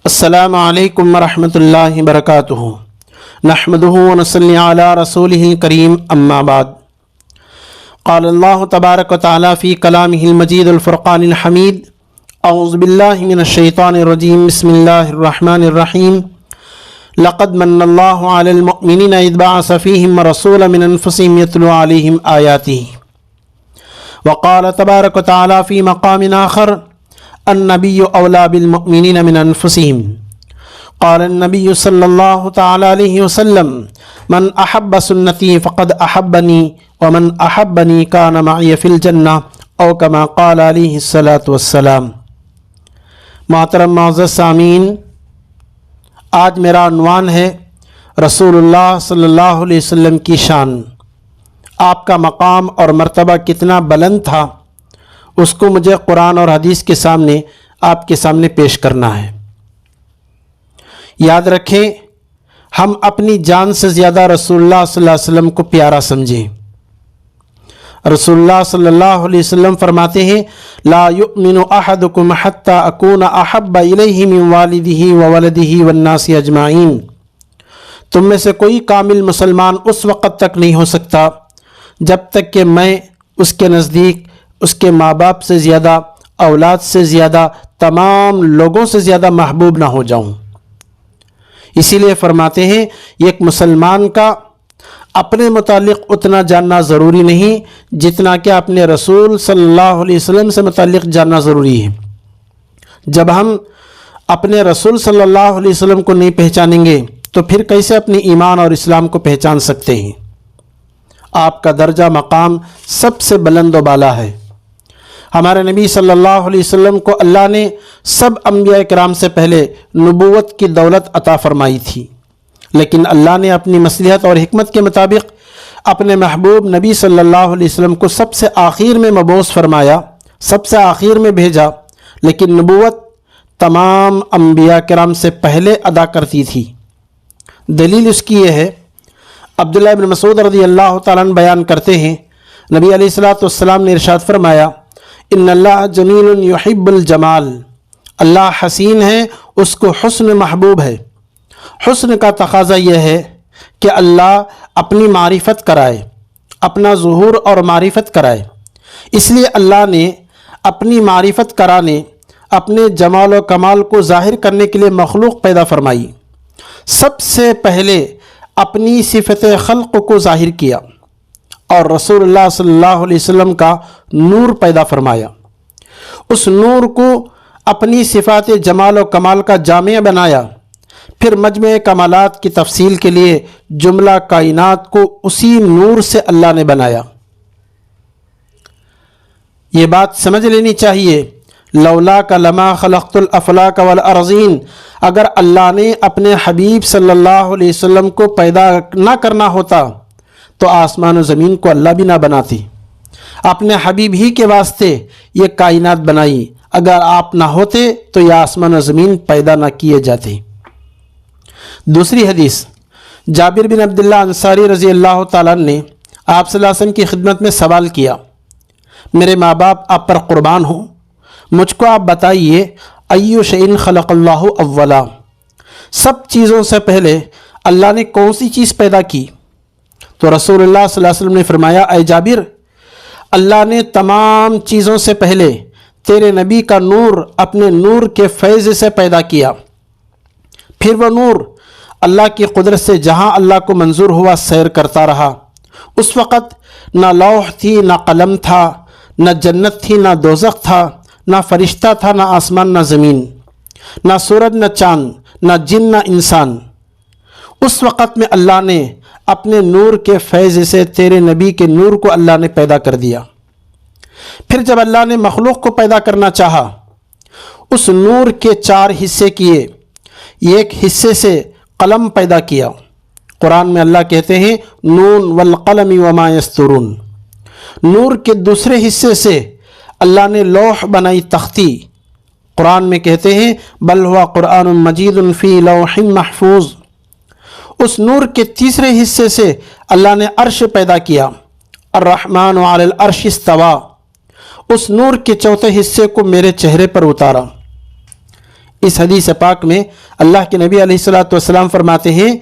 السلام علیکم ورحمۃ اللہ وبرکاتہ نحمدہ ونصلی علی رسولہ الکریم اما بعد قال اللہ تبارک و تعالی فی کلامہ المجید الفرقان الحمید اعوذ باللہ من الشیطان الرجیم بسم اللہ الرحمن الرحیم لقد من اللہ علی المؤمنین اذ بعث فیہم رسولا من انفسہم یتلو علیہم آیاتہ وقال تبارک و تعالی فی مقام آخر النبی اولا بالمؤمنین من انفسہم قال النبی صلی اللہ تعالی علیہ وسلم من احب سنتی فقد احبنی ومن احبنی کان معی فی الجنہ او کما قال علیہ الصلاۃ والسلام۔ محترم معزز سامعین، آج میرا عنوان ہے رسول اللہ صلی اللہ علیہ وسلم کی شان۔ آپ کا مقام اور مرتبہ کتنا بلند تھا، اس کو مجھے قرآن اور حدیث کے سامنے آپ کے سامنے پیش کرنا ہے۔ یاد رکھیں، ہم اپنی جان سے زیادہ رسول اللہ صلی اللہ علیہ وسلم کو پیارا سمجھیں۔ رسول اللہ صلی اللہ علیہ وسلم فرماتے ہیں لا یؤمن احدکم حتی اکون احب الیہ من والدہ وولدہ والناس اجمعین۔ تم میں سے کوئی کامل مسلمان اس وقت تک نہیں ہو سکتا جب تک کہ میں اس کے نزدیک اس کے ماں باپ سے زیادہ، اولاد سے زیادہ، تمام لوگوں سے زیادہ محبوب نہ ہو جاؤں۔ اسی لیے فرماتے ہیں ایک مسلمان کا اپنے متعلق اتنا جاننا ضروری نہیں جتنا کہ اپنے رسول صلی اللہ علیہ وسلم سے متعلق جاننا ضروری ہے۔ جب ہم اپنے رسول صلی اللہ علیہ وسلم کو نہیں پہچانیں گے تو پھر کیسے اپنے ایمان اور اسلام کو پہچان سکتے ہیں؟ آپ کا درجہ مقام سب سے بلند و بالا ہے۔ ہمارے نبی صلی اللہ علیہ وسلم کو اللہ نے سب انبیاء کرام سے پہلے نبوت کی دولت عطا فرمائی تھی، لیکن اللہ نے اپنی مصلحت اور حکمت کے مطابق اپنے محبوب نبی صلی اللہ علیہ وسلم کو سب سے آخر میں مبعوث فرمایا، سب سے آخر میں بھیجا، لیکن نبوت تمام انبیاء کرام سے پہلے ادا کرتی تھی۔ دلیل اس کی یہ ہے، عبداللہ بن مسعود رضی اللہ تعالیٰ عنہ بیان کرتے ہیں نبی علیہ الصلوۃ والسلام نے ارشاد فرمایا ان اللہ جمیل یحب الجمال، اللہ حسین ہے، اس کو حسن محبوب ہے۔ حسن کا تقاضا یہ ہے کہ اللہ اپنی معرفت کرائے، اپنا ظہور اور معرفت کرائے۔ اس لیے اللہ نے اپنی معرفت کرانے، اپنے جمال و کمال کو ظاہر کرنے کے لیے مخلوق پیدا فرمائی۔ سب سے پہلے اپنی صفت خلق کو ظاہر کیا اور رسول اللہ صلی اللہ علیہ وسلم کا نور پیدا فرمایا۔ اس نور کو اپنی صفات جمال و کمال کا جامع بنایا، پھر مجمع کمالات کی تفصیل کے لیے جملہ کائنات کو اسی نور سے اللہ نے بنایا۔ یہ بات سمجھ لینی چاہیے، لولا کا لما خلقت الافلاک والارضین، اگر اللہ نے اپنے حبیب صلی اللہ علیہ وسلم کو پیدا نہ کرنا ہوتا تو آسمان و زمین کو اللہ بھی نہ بناتی۔ اپنے حبیب ہی کے واسطے یہ کائنات بنائی، اگر آپ نہ ہوتے تو یہ آسمان و زمین پیدا نہ کیے جاتے۔ دوسری حدیث، جابر بن عبداللہ انصاری رضی اللہ تعالیٰ نے آپ صلی اللہ علیہ وسلم کی خدمت میں سوال کیا، میرے ماں باپ آپ پر قربان ہوں، مجھ کو آپ بتائیے ایو شیء خلق اللہ اولا، سب چیزوں سے پہلے اللہ نے کون سی چیز پیدا کی؟ تو رسول اللہ صلی اللہ علیہ وسلم نے فرمایا اے جابر، اللہ نے تمام چیزوں سے پہلے تیرے نبی کا نور اپنے نور کے فیض سے پیدا کیا، پھر وہ نور اللہ کی قدرت سے جہاں اللہ کو منظور ہوا سیر کرتا رہا۔ اس وقت نہ لوح تھی، نہ قلم تھا، نہ جنت تھی، نہ دوزخ تھا، نہ فرشتہ تھا، نہ آسمان، نہ زمین، نہ سورج، نہ چاند، نہ جن، نہ انسان۔ اس وقت میں اللہ نے اپنے نور کے فیض سے تیرے نبی کے نور کو اللہ نے پیدا کر دیا۔ پھر جب اللہ نے مخلوق کو پیدا کرنا چاہا، اس نور کے 4 حصے کیے، ایک حصے سے قلم پیدا کیا۔ قرآن میں اللہ کہتے ہیں نون والقلم وما یسطرون۔ نور کے دوسرے حصے سے اللہ نے لوح بنائی، تختی، قرآن میں کہتے ہیں بل ہوا قرآن مجید فی لوح محفوظ، اس نور کے تیسرے حصے سے اللہ نے عرش پیدا کیا، الرحمن علی العرش استویٰ، اس نور کے چوتھے حصے کو میرے چہرے پر اتارا۔ اس حدیث پاک میں اللہ کے نبی علیہ الصلوۃ والسلام فرماتے ہیں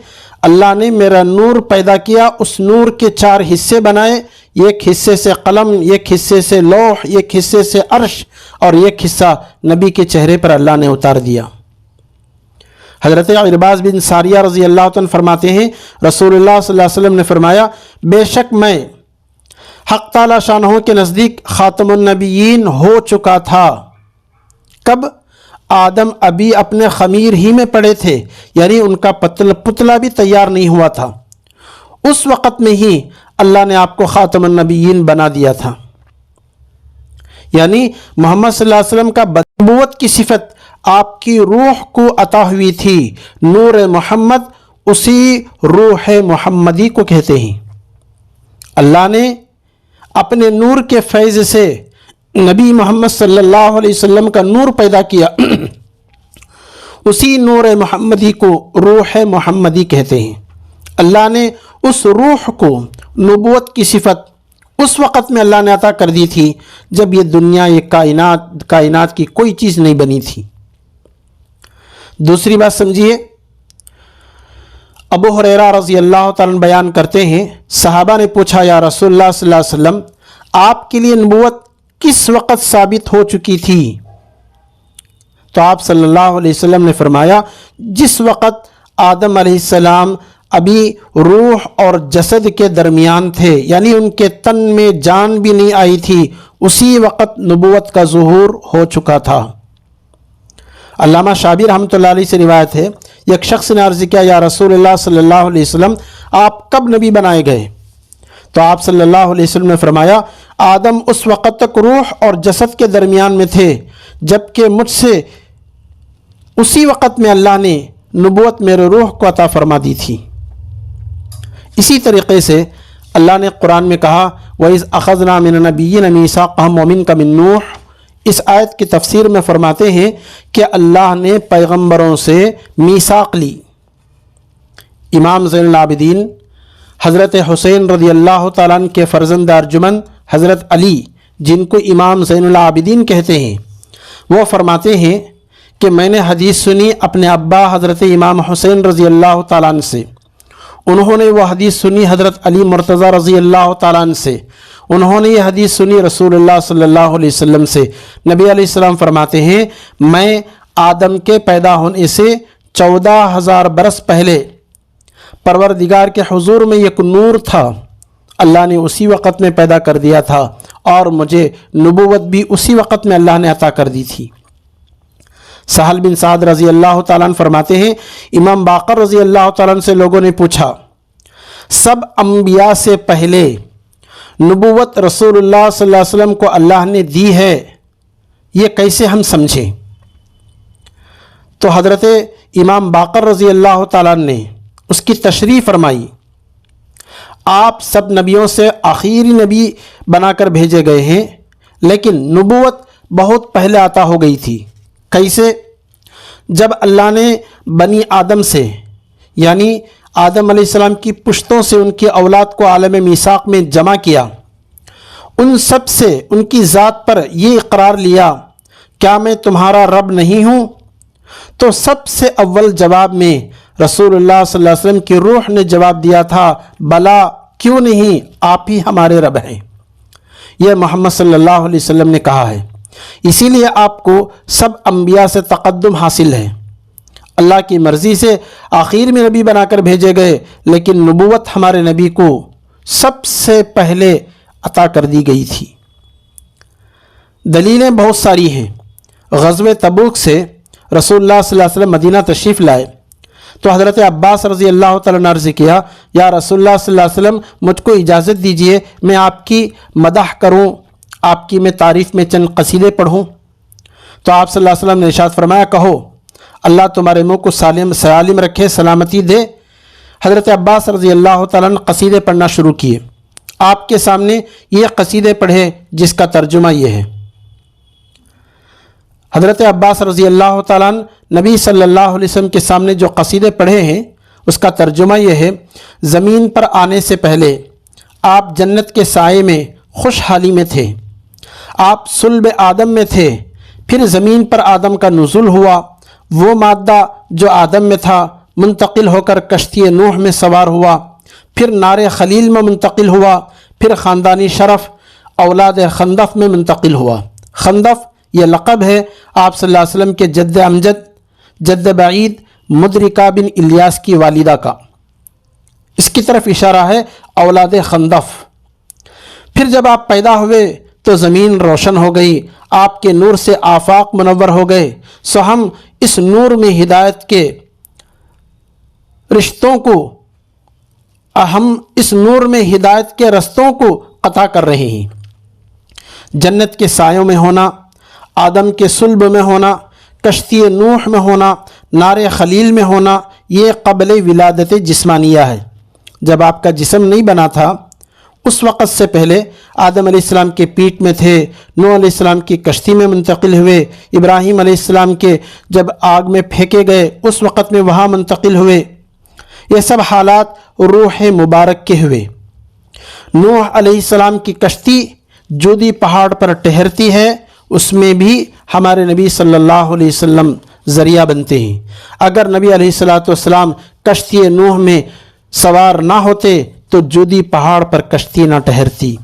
اللہ نے میرا نور پیدا کیا، اس نور کے 4 حصے بنائے، ایک حصے سے قلم، ایک حصے سے لوح، ایک حصے سے عرش، اور ایک حصہ نبی کے چہرے پر اللہ نے اتار دیا۔ حضرت عرباض بن ساریہ رضی اللہ عنہ فرماتے ہیں رسول اللہ صلی اللہ علیہ وسلم نے فرمایا بے شک میں حق تعالی شانہ کے نزدیک خاتم النبیین ہو چکا تھا۔ کب؟ آدم ابھی اپنے خمیر ہی میں پڑے تھے، یعنی ان کا پتلا بھی تیار نہیں ہوا تھا، اس وقت میں ہی اللہ نے آپ کو خاتم النبیین بنا دیا تھا۔ یعنی محمد صلی اللہ علیہ وسلم کا نبوت کی صفت آپ کی روح کو عطا ہوئی تھی۔ نور محمد اسی روح محمدی کو کہتے ہیں۔ اللہ نے اپنے نور کے فیض سے نبی محمد صلی اللہ علیہ وسلم کا نور پیدا کیا، اسی نور محمدی کو روح محمدی کہتے ہیں۔ اللہ نے اس روح کو نبوت کی صفت اس وقت میں اللہ نے عطا کر دی تھی جب یہ دنیا، یہ کائنات کی کوئی چیز نہیں بنی تھی۔ دوسری بات سمجھیے، ابو ہریرہ رضی اللہ تعالیٰ عنہ بیان کرتے ہیں صحابہ نے پوچھا یا رسول اللہ صلی اللہ علیہ وسلم آپ کے لیے نبوت کس وقت ثابت ہو چکی تھی؟ تو آپ صلی اللہ علیہ وسلم نے فرمایا جس وقت آدم علیہ السلام ابھی روح اور جسد کے درمیان تھے، یعنی ان کے تن میں جان بھی نہیں آئی تھی، اسی وقت نبوت کا ظہور ہو چکا تھا۔ علامہ شابی رحمۃ اللہ علیہ سے روایت ہے ایک شخص نے عرض کیا یا رسول اللہ صلی اللہ علیہ وسلم آپ کب نبی بنائے گئے؟ تو آپ صلی اللہ علیہ وسلم نے فرمایا آدم اس وقت تک روح اور جسد کے درمیان میں تھے جبکہ مجھ سے اسی وقت میں اللہ نے نبوت میرے روح کو عطا فرما دی تھی۔ اسی طریقے سے اللہ نے قرآن میں کہا وَإِذْ أَخَذْنَا مِنَ النَّبِيِّينَ مِيثَاقَهُمْ وَمِنْكَ مِن نُوحٍ، اس آیت کی تفسیر میں فرماتے ہیں کہ اللہ نے پیغمبروں سے میثاق لی۔ امام زین العابدین حضرت حسین رضی اللہ تعالیٰ عنہ کے فرزند ارجمند حضرت علی، جن کو امام زین العابدین کہتے ہیں، وہ فرماتے ہیں کہ میں نے حدیث سنی اپنے ابا حضرت امام حسین رضی اللہ تعالیٰ عنہ سے، انہوں نے وہ حدیث سنی حضرت علی مرتضیٰ رضی اللہ تعالیٰ عنہ سے، انہوں نے یہ حدیث سنی رسول اللہ صلی اللہ علیہ وسلم سے۔ نبی علیہ السلام فرماتے ہیں میں آدم کے پیدا ہونے سے 14,000 برس پہلے پروردگار کے حضور میں ایک نور تھا، اللہ نے اسی وقت میں پیدا کر دیا تھا اور مجھے نبوت بھی اسی وقت میں اللہ نے عطا کر دی تھی۔ سہل بن سعد رضی اللہ تعالیٰ عنہ فرماتے ہیں امام باقر رضی اللہ تعالیٰ عنہ سے لوگوں نے پوچھا سب انبیاء سے پہلے نبوت رسول اللہ صلی اللہ علیہ وسلم کو اللہ نے دی ہے، یہ کیسے ہم سمجھیں؟ تو حضرت امام باقر رضی اللہ تعالیٰ عنہ نے اس کی تشریح فرمائی آپ سب نبیوں سے آخری نبی بنا کر بھیجے گئے ہیں، لیکن نبوت بہت پہلے عطا ہو گئی تھی۔ کیسے؟ جب اللہ نے بنی آدم سے یعنی آدم علیہ السلام کی پشتوں سے ان کی اولاد کو عالم میثاق میں جمع کیا، ان سب سے ان کی ذات پر یہ اقرار لیا کیا میں تمہارا رب نہیں ہوں؟ تو سب سے اول جواب میں رسول اللہ صلی اللہ علیہ وسلم کی روح نے جواب دیا تھا بلا کیوں نہیں، آپ ہی ہمارے رب ہیں۔ یہ محمد صلی اللہ علیہ وسلم نے کہا ہے، اسی لیے آپ کو سب انبیاء سے تقدم حاصل ہے۔ اللہ کی مرضی سے آخر میں نبی بنا کر بھیجے گئے، لیکن نبوت ہمارے نبی کو سب سے پہلے عطا کر دی گئی تھی۔ دلیلیں بہت ساری ہیں۔ غزوہ تبوک سے رسول اللہ صلی اللہ علیہ وسلم مدینہ تشریف لائے تو حضرت عباس رضی اللہ تعالیٰ نے عرض کیا یا رسول اللہ صلی اللہ علیہ وسلم مجھ کو اجازت دیجئے میں آپ کی مدح کروں، آپ کی میں تعریف میں چند قصیدے پڑھوں۔ تو آپ صلی اللہ علیہ وسلم نے ارشاد فرمایا کہو، اللہ تمہارے منہ کو سالم رکھے، سلامتی دے۔ حضرت عباس رضی اللہ تعالیٰ نے قصیدے پڑھنا شروع کیے۔ آپ کے سامنے یہ قصیدے پڑھے جس کا ترجمہ یہ ہے حضرت عباس رضی اللہ تعالیٰ عنہ نبی صلی اللہ علیہ وسلم کے سامنے جو قصیدے پڑھے ہیں اس کا ترجمہ یہ ہے: زمین پر آنے سے پہلے آپ جنت کے سائے میں خوشحالی میں تھے، آپ صلب آدم میں تھے، پھر زمین پر آدم کا نزول ہوا، وہ مادہ جو آدم میں تھا منتقل ہو کر کشتی نوح میں سوار ہوا، پھر نار خلیل میں منتقل ہوا، پھر خاندانی شرف اولاد خندف میں منتقل ہوا۔ خندف یہ لقب ہے آپ صلی اللہ علیہ وسلم کے جد امجد، جد بعید مدرکہ بن الیاس کی والدہ کا، اس کی طرف اشارہ ہے اولاد خندف۔ پھر جب آپ پیدا ہوئے تو زمین روشن ہو گئی، آپ کے نور سے آفاق منور ہو گئے، سو ہم اس نور میں ہدایت کے رشتوں کو رستوں کو قطع کر رہے ہیں۔ جنت کے سایوں میں ہونا، آدم کے صلب میں ہونا، کشتی نوح میں ہونا، نار خلیل میں ہونا، یہ قبل ولادت جسمانیہ ہے۔ جب آپ کا جسم نہیں بنا تھا اس وقت سے پہلے آدم علیہ السلام کے پیٹ میں تھے، نوح علیہ السلام کی کشتی میں منتقل ہوئے، ابراہیم علیہ السلام کے جب آگ میں پھینکے گئے اس وقت میں وہاں منتقل ہوئے۔ یہ سب حالات روح مبارک کے ہوئے۔ نوح علیہ السلام کی کشتی جودی پہاڑ پر ٹہرتی ہے، اس میں بھی ہمارے نبی صلی اللہ علیہ وسلم ذریعہ بنتے ہیں۔ اگر نبی علیہ السلام کشتی نوح میں سوار نہ ہوتے تو جودی پہاڑ پر کشتی نہ ٹہرتی۔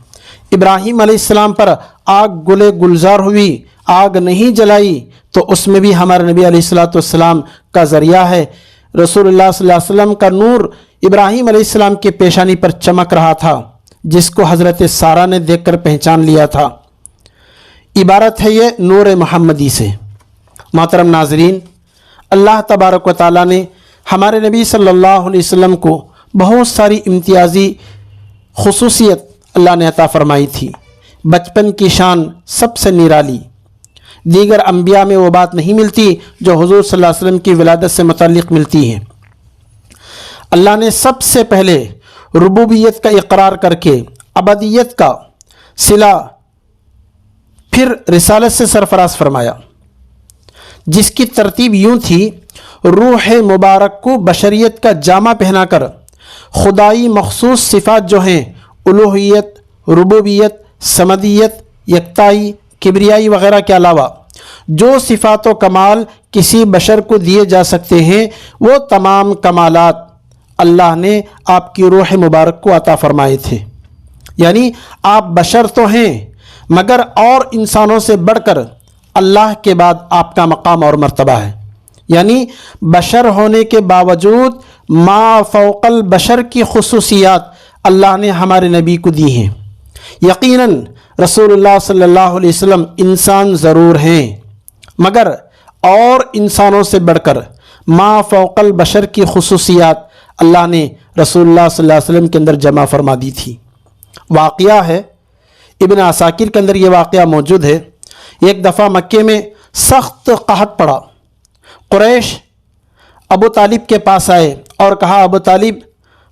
ابراہیم علیہ السلام پر آگ گلے گلزار ہوئی، آگ نہیں جلائی تو اس میں بھی ہمارے نبی علیہ السلام کا ذریعہ ہے۔ رسول اللہ صلی اللہ علیہ وسلم کا نور ابراہیم علیہ السلام کے پیشانی پر چمک رہا تھا، جس کو حضرت سارہ نے دیکھ کر پہچان لیا تھا۔ عبارت ہے یہ نور محمدی سے۔ محترم ناظرین، اللہ تبارک و تعالیٰ نے ہمارے نبی صلی اللہ علیہ وسلم کو بہت ساری امتیازی خصوصیت اللہ نے عطا فرمائی تھی۔ بچپن کی شان سب سے نرالی، دیگر انبیاء میں وہ بات نہیں ملتی جو حضور صلی اللہ علیہ وسلم کی ولادت سے متعلق ملتی ہے۔ اللہ نے سب سے پہلے ربوبیت کا اقرار کر کے ابدیت کا صلہ پھر رسالت سے سرفراز فرمایا، جس کی ترتیب یوں تھی: روح مبارک کو بشریت کا جامہ پہنا کر خدائی مخصوص صفات جو ہیں الوہیت، ربوبیت، سمدیت، یکتائی، کبریائی وغیرہ کے علاوہ جو صفات و کمال کسی بشر کو دیے جا سکتے ہیں، وہ تمام کمالات اللہ نے آپ کی روح مبارک کو عطا فرمائے تھے۔ یعنی آپ بشر تو ہیں مگر اور انسانوں سے بڑھ کر اللہ کے بعد آپ کا مقام اور مرتبہ ہے۔ یعنی بشر ہونے کے باوجود ما فوق البشر کی خصوصیات اللہ نے ہمارے نبی کو دی ہیں۔ یقیناً رسول اللہ صلی اللہ علیہ وسلم انسان ضرور ہیں مگر اور انسانوں سے بڑھ کر ما فوق البشر کی خصوصیات اللہ نے رسول اللہ صلی اللہ علیہ وسلم کے اندر جمع فرما دی تھی۔ واقعہ ہے، ابن عساکر کے اندر یہ واقعہ موجود ہے۔ ایک دفعہ مکے میں سخت قحط پڑا، قریش ابو طالب کے پاس آئے اور کہا: ابو طالب،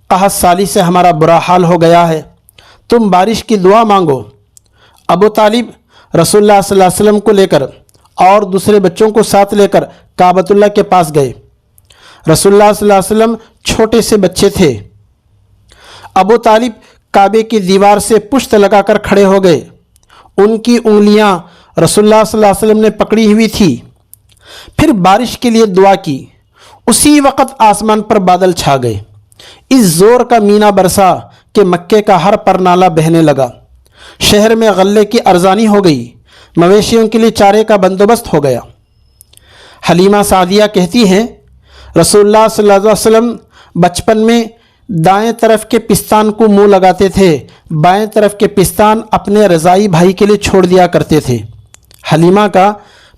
قحط سالی سے ہمارا برا حال ہو گیا ہے، تم بارش کی دعا مانگو۔ ابو طالب رسول اللہ صلی اللہ علیہ وسلم کو لے کر اور دوسرے بچوں کو ساتھ لے کر کعبۃ اللہ کے پاس گئے۔ رسول اللہ صلی اللہ علیہ وسلم چھوٹے سے بچے تھے۔ ابو طالب کعبے کی دیوار سے پشت لگا کر کھڑے ہو گئے، ان کی انگلیاں رسول اللہ صلی اللہ علیہ وسلم نے پکڑی ہوئی تھی۔ پھر بارش کے لیے دعا کی، اسی وقت آسمان پر بادل چھا گئے، اس زور کا مینا برسا کہ مکے کا ہر پرنالہ بہنے لگا، شہر میں غلے کی ارزانی ہو گئی، مویشیوں کے لیے چارے کا بندوبست ہو گیا۔ حلیمہ سعدیہ کہتی ہیں رسول اللہ صلی اللہ علیہ وسلم بچپن میں دائیں طرف کے پستان کو منہ لگاتے تھے، بائیں طرف کے پستان اپنے رضائی بھائی کے لیے چھوڑ دیا کرتے تھے۔ حلیمہ کا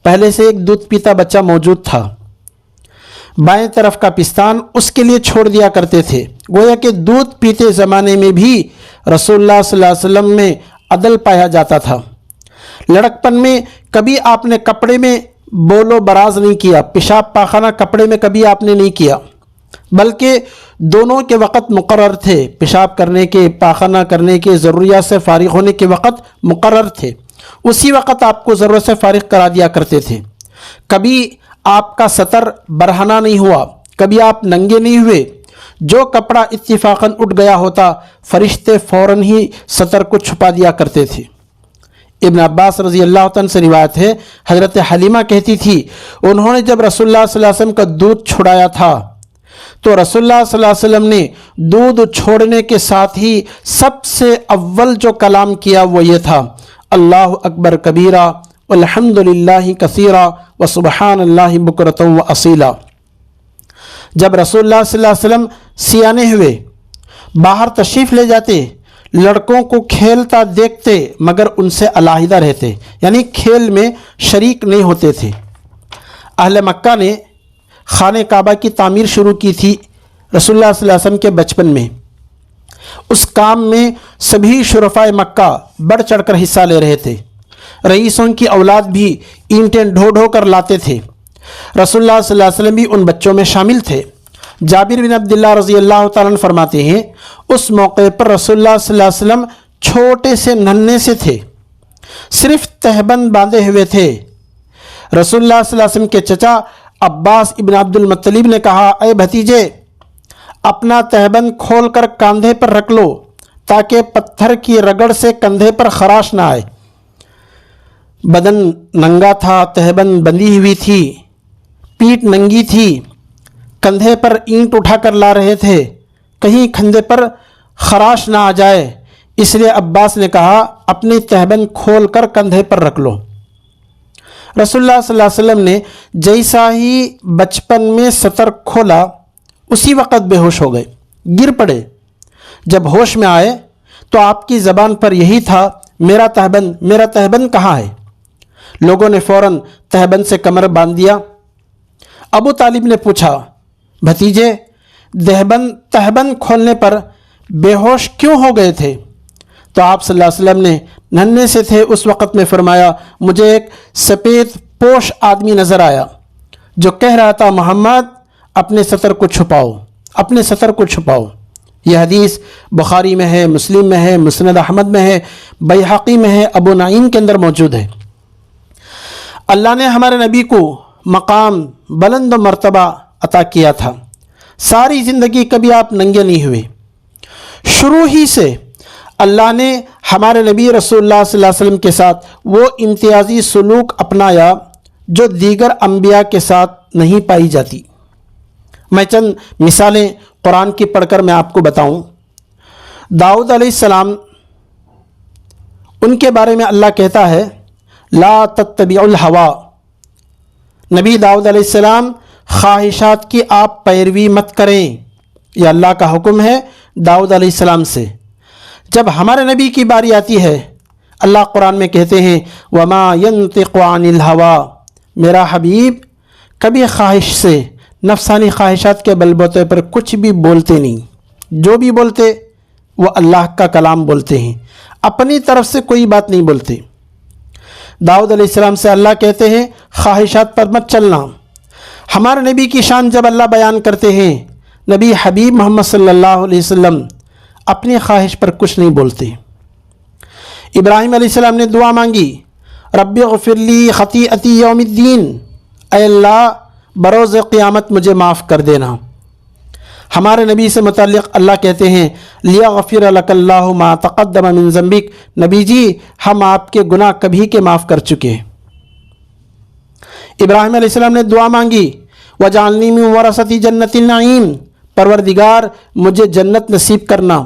پہلے سے ایک دودھ پیتا بچہ موجود تھا، بائیں طرف کا پستان اس کے لیے چھوڑ دیا کرتے تھے۔ گویا کہ دودھ پیتے زمانے میں بھی رسول اللہ صلی اللہ علیہ وسلم میں عدل پایا جاتا تھا۔ لڑکپن میں کبھی آپ نے کپڑے میں بول و براز نہیں کیا، پیشاب پاخانہ کپڑے میں کبھی آپ نے نہیں کیا، بلکہ دونوں کے وقت مقرر تھے، پیشاب کرنے کے، پاخانہ کرنے کے، ضروریات سے فارغ ہونے کے وقت مقرر تھے، اسی وقت آپ کو ضرورت سے فارغ کرا دیا کرتے تھے۔ کبھی آپ کا سطر برہنہ نہیں ہوا، کبھی آپ ننگے نہیں ہوئے۔ جو کپڑا اتفاقاً اٹھ گیا ہوتا فرشتے فوراً ہی سطر کو چھپا دیا کرتے تھے۔ ابن عباس رضی اللہ عنہ سے روایت ہے، حضرت حلیمہ کہتی تھی انہوں نے جب رسول اللہ صلی اللہ علیہ وسلم کا دودھ چھڑایا تھا تو رسول اللہ صلی اللہ علیہ وسلم نے دودھ چھوڑنے کے ساتھ ہی سب سے اول جو کلام کیا وہ یہ تھا، اللہ اکبر کبیرہ والحمد للہ کثیرہ وسبحان اللہ بکرۃ واصیلا۔ جب رسول اللہ صلی اللہ علیہ وسلم سیانے ہوئے باہر تشریف لے جاتے، لڑکوں کو کھیلتا دیکھتے مگر ان سے علیحدہ رہتے، یعنی کھیل میں شریک نہیں ہوتے تھے۔ اہل مکہ نے خانہ کعبہ کی تعمیر شروع کی تھی رسول اللہ صلی اللہ علیہ وسلم کے بچپن میں۔ اس کام میں سبھی شرفائے مکہ بڑھ چڑھ کر حصہ لے رہے تھے۔ رئیسوں کی اولاد بھی اینٹیں ڈھو ڈھو کر لاتے تھے۔ رسول اللہ صلی اللہ علیہ وسلم بھی ان بچوں میں شامل تھے۔ جابر بن عبداللہ رضی اللہ تعالیٰ عنہ فرماتے ہیں اس موقع پر رسول اللہ صلی اللہ علیہ وسلم چھوٹے سے ننھے سے تھے، صرف تہبند باندھے ہوئے تھے۔ رسول اللہ صلی اللہ علیہ وسلم کے چچا عباس ابن عبد المطلب نے کہا، اے بھتیجے اپنا تہبند کھول کر کاندھے پر رکھ لو تاکہ پتھر کی رگڑ سے کندھے پر خراش نہ آئے۔ بدن ننگا تھا، تہبند بندھی ہوئی تھی، پیٹھ ننگی تھی، کندھے پر اینٹ اٹھا کر لا رہے تھے، کہیں کندھے پر خراش نہ آ جائے، اس لیے عباس نے کہا اپنی تہبند کھول کر کندھے پر رکھ لو۔ رسول اللہ صلی اللہ علیہ وسلم نے جیسا ہی بچپن میں سطر کھولا اسی وقت بے ہوش ہو گئے، گر پڑے۔ جب ہوش میں آئے تو آپ کی زبان پر یہی تھا، میرا تہبند کہاں ہے؟ لوگوں نے فوراً تہبند سے کمر باندھ دیا۔ ابو طالب نے پوچھا، بھتیجے تہبند کھولنے پر بے ہوش کیوں ہو گئے تھے؟ تو آپ صلی اللہ علیہ وسلم نے ننھے سے تھے اس وقت میں فرمایا، مجھے ایک سفید پوش آدمی نظر آیا جو کہہ رہا تھا، محمد اپنے سطر کو چھپاؤ، اپنے سطر کو چھپاؤ۔ یہ حدیث بخاری میں ہے، مسلم میں ہے، مسند احمد میں ہے، بیہقی میں ہے، ابو نعیم کے اندر موجود ہے۔ اللہ نے ہمارے نبی کو مقام بلند و مرتبہ عطا کیا تھا، ساری زندگی کبھی آپ ننگے نہیں ہوئے۔ شروع ہی سے اللہ نے ہمارے نبی رسول اللہ صلی اللہ علیہ وسلم کے ساتھ وہ امتیازی سلوک اپنایا جو دیگر انبیاء کے ساتھ نہیں پائی جاتی۔ میں چند مثالیں قرآن کی پڑھ کر میں آپ کو بتاؤں۔ داؤد علیہ السلام، ان کے بارے میں اللہ کہتا ہے، لا تتبعوا الہوا، نبی داؤد علیہ السلام خواہشات کی آپ پیروی مت کریں، یہ اللہ کا حکم ہے داؤد علیہ السلام سے۔ جب ہمارے نبی کی باری آتی ہے اللہ قرآن میں کہتے ہیں، وما ينطق عن الهوى، میرا حبیب کبھی خواہش سے، نفسانی خواہشات کے بل بوتے پر کچھ بھی بولتے نہیں، جو بھی بولتے وہ اللہ کا کلام بولتے ہیں، اپنی طرف سے کوئی بات نہیں بولتے۔ داؤد علیہ السلام سے اللہ کہتے ہیں خواہشات پر مت چلنا۔ ہمارے نبی کی شان جب اللہ بیان کرتے ہیں، نبی حبیب محمد صلی اللہ علیہ وسلم اپنی خواہش پر کچھ نہیں بولتے۔ ابراہیم علیہ السلام نے دعا مانگی، رب اغفر لی خطیئتی یوم الدین، اے اللہ بروز قیامت مجھے معاف کر دینا۔ ہمارے نبی سے متعلق اللہ کہتے ہیں، لیغفر لک اللہ ما تقدم من ذنبک، نبی جی ہم آپ کے گناہ کبھی کے معاف کر چکے۔ ابراہیم علیہ السلام نے دعا مانگی، وجعلنی من ورثۃ جنت النعیم، پروردگار مجھے جنت نصیب کرنا۔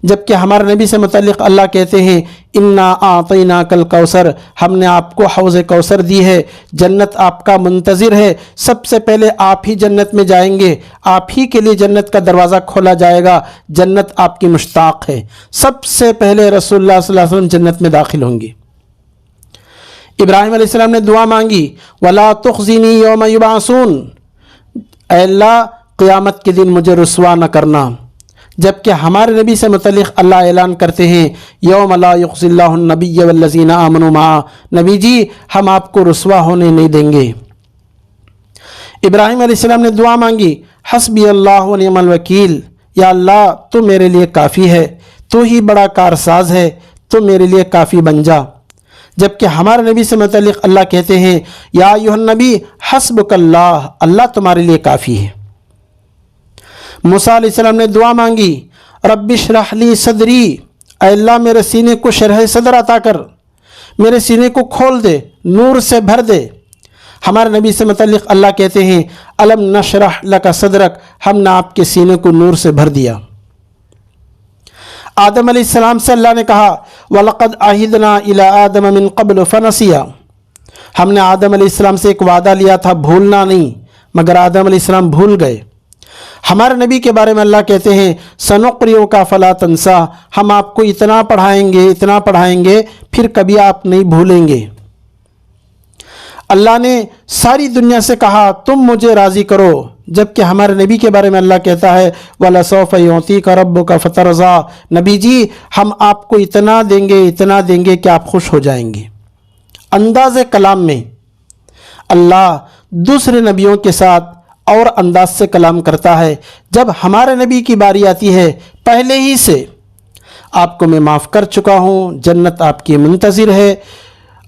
جبکہ ہمارے نبی سے متعلق اللہ کہتے ہیں، انا اعطیناک الکوثر، ہم نے آپ کو حوض کوثر دی ہے، جنت آپ کا منتظر ہے، سب سے پہلے آپ ہی جنت میں جائیں گے، آپ ہی کے لیے جنت کا دروازہ کھولا جائے گا، جنت آپ کی مشتاق ہے، سب سے پہلے رسول اللہ صلی اللہ علیہ وسلم جنت میں داخل ہوں گے۔ ابراہیم علیہ السلام نے دعا مانگی، ولا تخزنی یوم یبعثون، اے اللہ قیامت کے دن مجھے رسوا نہ کرنا۔ جبکہ ہمارے نبی سے متعلق اللہ اعلان کرتے ہیں، یوم لا یخزی اللہ النبی والذین آمنوا معہ، نبی جی ہم آپ کو رسوا ہونے نہیں دیں گے۔ ابراہیم علیہ السلام نے دعا مانگی، حسبی اللہ ونعم الوکیل، یا اللہ تو میرے لیے کافی ہے، تو ہی بڑا کارساز ہے، تو میرے لیے کافی بن جا۔ جبکہ ہمارے نبی سے متعلق اللہ کہتے ہیں یا ایھا النبی حسبک اللہ، اللہ تمہارے لیے کافی ہے۔ موسیٰ علیہ السلام نے دعا مانگی رب اشرح لی صدری، اے اللہ میرے سینے کو شرح صدر عطا کر، میرے سینے کو کھول دے، نور سے بھر دے۔ ہمارے نبی سے متعلق اللہ کہتے ہیں الم نشرح لک صدرک، ہم نے آپ کے سینے کو نور سے بھر دیا۔ آدم علیہ السلام سے اللہ نے کہا وَلَقَدْ عَهِدْنَا إِلَىٰ آدَمَ مِن قَبْلُ فَنَسِيَ، ہم نے آدم علیہ السلام سے ایک وعدہ لیا تھا بھولنا نہیں، مگر آدم علیہ السلام بھول گئے۔ ہمارے نبی کے بارے میں اللہ کہتے ہیں سَنُقْرِئُكَ فَلَا تَنسَىٰ، ہم آپ کو اتنا پڑھائیں گے پھر کبھی آپ نہیں بھولیں گے۔ اللہ نے ساری دنیا سے کہا تم مجھے راضی کرو، جبکہ ہمارے نبی کے بارے میں اللہ کہتا ہے وَلَسَوْفَ يُعْطِيكَ رَبُّكَ فَتَرْضَىٰ، نبی جی ہم آپ کو اتنا دیں گے کہ آپ خوش ہو جائیں گے۔ انداز کلام میں اللہ دوسرے نبیوں کے ساتھ اور انداز سے کلام کرتا ہے۔ جب ہمارے نبی کی باری آتی ہے پہلے ہی سے آپ کو میں معاف کر چکا ہوں، جنت آپ کی منتظر ہے،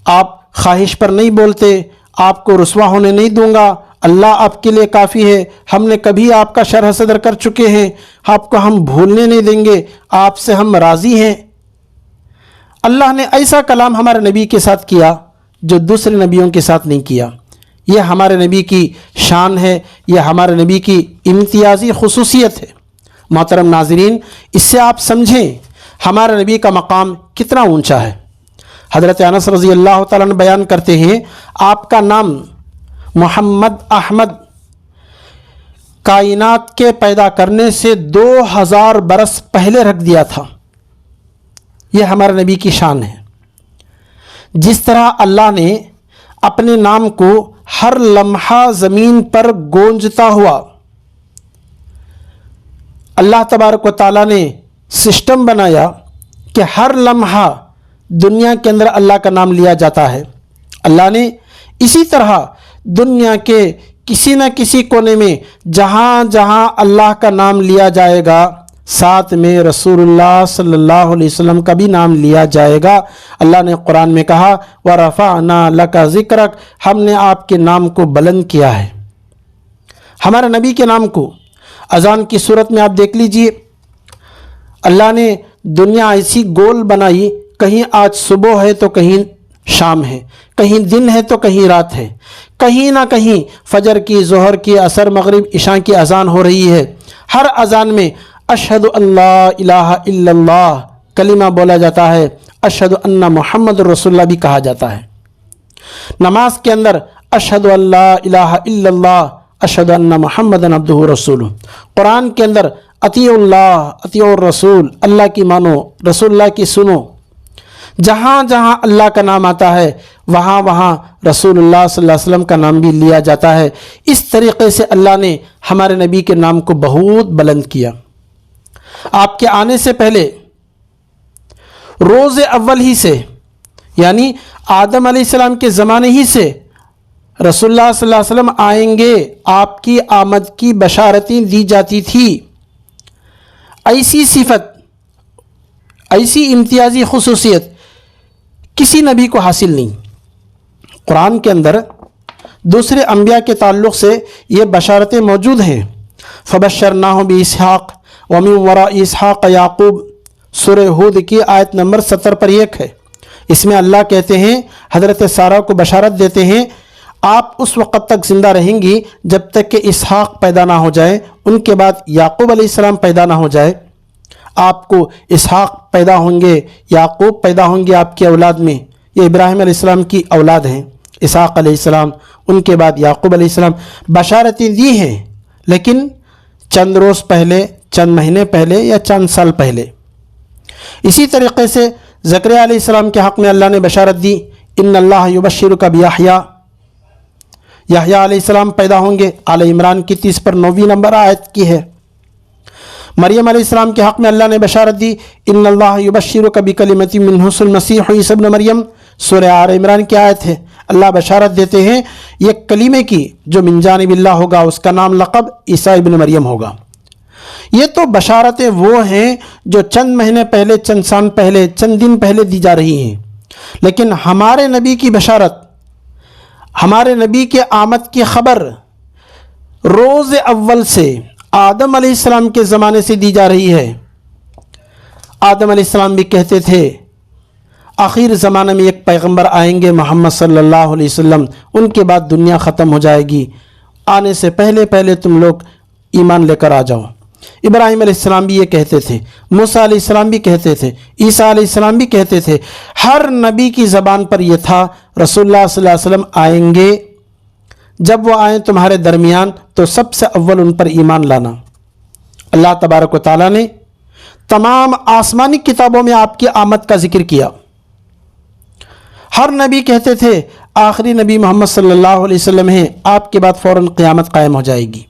آپ خواہش پر نہیں بولتے، آپ کو رسوا ہونے نہیں دوں گا، اللہ آپ کے لیے کافی ہے، ہم نے کبھی آپ کا شرح صدر کر چکے ہیں، آپ کو ہم بھولنے نہیں دیں گے، آپ سے ہم راضی ہیں۔ اللہ نے ایسا کلام ہمارے نبی کے ساتھ کیا جو دوسرے نبیوں کے ساتھ نہیں کیا۔ یہ ہمارے نبی کی شان ہے، یہ ہمارے نبی کی امتیازی خصوصیت ہے۔ محترم ناظرین، اس سے آپ سمجھیں ہمارے نبی کا مقام کتنا اونچا ہے۔ حضرت انس رضی اللہ تعالیٰ عنہ بیان کرتے ہیں آپ کا نام محمد احمد کائنات کے پیدا کرنے سے 2000 برس پہلے رکھ دیا تھا۔ یہ ہمارے نبی کی شان ہے۔ جس طرح اللہ نے اپنے نام کو ہر لمحہ زمین پر گونجتا ہوا، اللہ تبارک و تعالیٰ نے سسٹم بنایا کہ ہر لمحہ دنیا کے اندر اللہ کا نام لیا جاتا ہے، اللہ نے اسی طرح دنیا کے کسی نہ کسی کونے میں جہاں جہاں اللہ کا نام لیا جائے گا ساتھ میں رسول اللہ صلی اللہ علیہ وسلم کا بھی نام لیا جائے گا۔ اللہ نے قرآن میں کہا وَرَفَعْنَا لَكَ ذِكْرَكَ، ہم نے آپ کے نام کو بلند کیا ہے۔ ہمارے نبی کے نام کو اذان کی صورت میں آپ دیکھ لیجئے، اللہ نے دنیا ایسی گول بنائی، کہیں آج صبح ہے تو کہیں شام ہے، کہیں دن ہے تو کہیں رات ہے، کہیں نہ کہیں فجر کی، ظہر کی، عصر، مغرب، عشاء کی اذان ہو رہی ہے۔ ہر اذان میں اشہد ان لا الہ الا اللہ کلمہ بولا جاتا ہے، اشہد ان محمد رسول اللہ بھی کہا جاتا ہے۔ نماز کے اندر اشہد ان لا الہ الا اللہ اشہد ان محمد عبدہ رسولہ۔ قرآن کے اندر اطیعوا اللہ اطیعوا الرسول، اللہ کی مانو، رسول اللہ کی سنو۔ جہاں جہاں اللہ کا نام آتا ہے وہاں وہاں رسول اللہ صلی اللہ علیہ وسلم کا نام بھی لیا جاتا ہے۔ اس طریقے سے اللہ نے ہمارے نبی کے نام کو بہت بلند کیا۔ آپ کے آنے سے پہلے روز اول ہی سے، یعنی آدم علیہ السلام کے زمانے ہی سے رسول اللہ صلی اللہ علیہ وسلم آئیں گے، آپ کی آمد کی بشارتیں دی جاتی تھی۔ ایسی صفت، ایسی امتیازی خصوصیت کسی نبی کو حاصل نہیں۔ قرآن کے اندر دوسرے انبیاء کے تعلق سے یہ بشارتیں موجود ہیں۔ فبشرناہ باسحاق ومن وراء اسحاق یعقوب، سورہ ہود کی آیت نمبر 70 پر 1 ہے۔ اس میں اللہ کہتے ہیں، حضرت سارہ کو بشارت دیتے ہیں آپ اس وقت تک زندہ رہیں گی جب تک کہ اسحاق پیدا نہ ہو جائے، ان کے بعد یعقوب علیہ السلام پیدا نہ ہو جائے۔ آپ کو اسحاق پیدا ہوں گے، یعقوب پیدا ہوں گے آپ کی اولاد میں، یہ ابراہیم علیہ السلام کی اولاد ہیں، اسحاق علیہ السلام، ان کے بعد یعقوب علیہ السلام۔ بشارتیں دی ہیں، لیکن چند روز پہلے، چند مہینے پہلے یا چند سال پہلے۔ اسی طریقے سے زکریا علیہ السلام کے حق میں اللہ نے بشارت دی ان اللہ یبشرک بیحییٰ، یحییٰ علیہ السلام پیدا ہوں گے، آل عمران کی 30 پر 9 نمبر آیت کی ہے۔ مریم علیہ السلام کے حق میں اللہ نے بشارت دی ان اللہ یبشرک بکلمۃ منہ اسمہ المسیح عیسی ابن مریم، سورہ آل عمران کی آیت ہے۔ اللہ بشارت دیتے ہیں یہ کلمے کی جو من جانب اللہ ہوگا، اس کا نام لقب عیسیٰ ابن مریم ہوگا۔ یہ تو بشارتیں وہ ہیں جو چند مہینے پہلے، چند سال پہلے، چند دن پہلے دی جا رہی ہیں۔ لیکن ہمارے نبی کی بشارت، ہمارے نبی کے آمد کی خبر روز اول سے آدم علیہ السلام کے زمانے سے دی جا رہی ہے۔ آدم علیہ السلام بھی کہتے تھے آخر زمانے میں ایک پیغمبر آئیں گے محمد صلی اللہ علیہ وسلم، ان کے بعد دنیا ختم ہو جائے گی، آنے سے پہلے پہلے تم لوگ ایمان لے کر آ جاؤ۔ ابراہیم علیہ السلام بھی یہ کہتے تھے، موسیٰ علیہ السلام بھی کہتے تھے، عیسیٰ علیہ السلام بھی کہتے تھے، ہر نبی کی زبان پر یہ تھا رسول اللہ صلی اللہ علیہ وسلم آئیں گے، جب وہ آئیں تمہارے درمیان تو سب سے اول ان پر ایمان لانا۔ اللہ تبارک و تعالیٰ نے تمام آسمانی کتابوں میں آپ کی آمد کا ذکر کیا۔ ہر نبی کہتے تھے آخری نبی محمد صلی اللہ علیہ وسلم ہیں، آپ کے بعد فوراً قیامت قائم ہو جائے گی۔